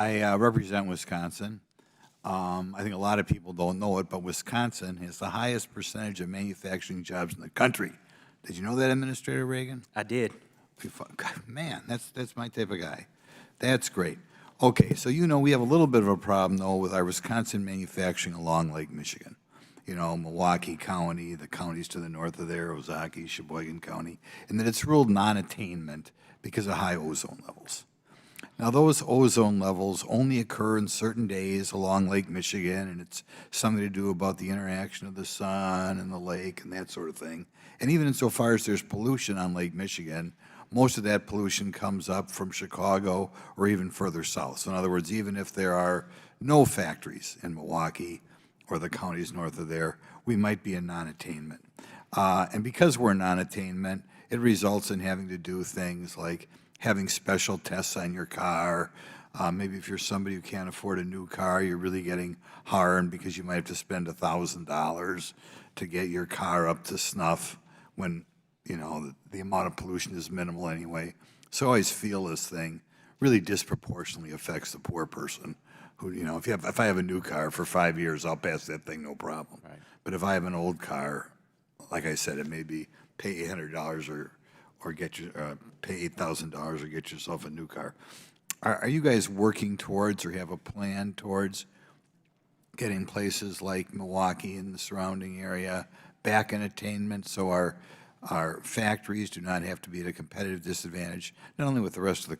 I represent Wisconsin. I think a lot of people don't know it, but Wisconsin has the highest percentage of manufacturing jobs in the country. Did you know that, Administrator Reagan? I did. God, man, that's my type of guy. That's great. Okay, so we have a little bit of a problem, though, with our Wisconsin manufacturing along Lake Michigan. Milwaukee County, the counties to the north of there, Ozaukee, Sheboygan County, and that it's ruled non-attainment because of high ozone levels. Now, those ozone levels only occur in certain days along Lake Michigan, and it's something to do about the interaction of the sun and the lake and that sort of thing. And even insofar as there's pollution on Lake Michigan, most of that pollution comes up from Chicago or even further south. So in other words, even if there are no factories in Milwaukee or the counties north of there, we might be in non-attainment. And because we're in non-attainment, it results in having to do things like having special tests on your car. Maybe if you're somebody who can't afford a new car, you're really getting harmed because you might have to spend $1,000 to get your car up to snuff when, the amount of pollution is minimal anyway. So I always feel this thing really disproportionately affects the poor person who, if I have a new car for 5 years, I'll pass that thing no problem. Right. But if I have an old car, like I said, it may be pay $800 or pay $8,000 or get yourself a new car. Are you guys working towards or have a plan towards getting places like Milwaukee and the surrounding area back in attainment so our factories do not have to be at a competitive disadvantage, not only with the rest of the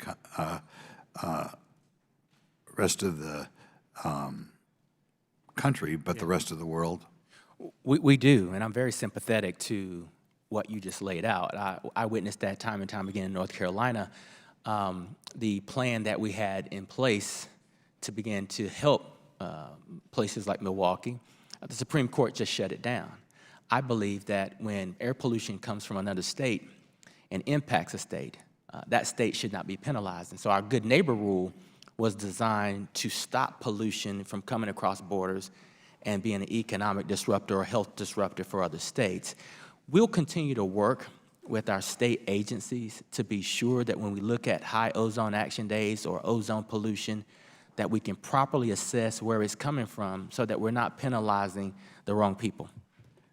country, but the rest of the world? We do, and I'm very sympathetic to what you just laid out. I witnessed that time and time again in North Carolina. The plan that we had in place to begin to help places like Milwaukee, the Supreme Court just shut it down. I believe that when air pollution comes from another state and impacts a state, that state should not be penalized. And so our good neighbor rule was designed to stop pollution from coming across borders and being an economic disruptor or health disruptor for other states. We'll continue to work with our state agencies to be sure that when we look at high ozone action days or ozone pollution, that we can properly assess where it's coming from so that we're not penalizing the wrong people.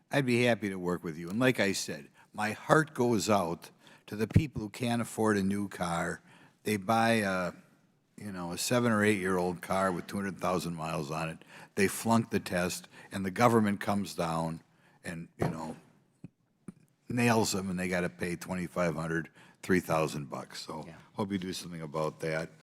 I'd be happy to work with you. And like I said, my heart goes out to the people who can't afford a new car. They buy a 7 or 8 year old car with 200,000 miles on it. They flunk the test, and the government comes down and nails them, and they got to pay $2,500, $3,000 bucks. So hope you do something about that.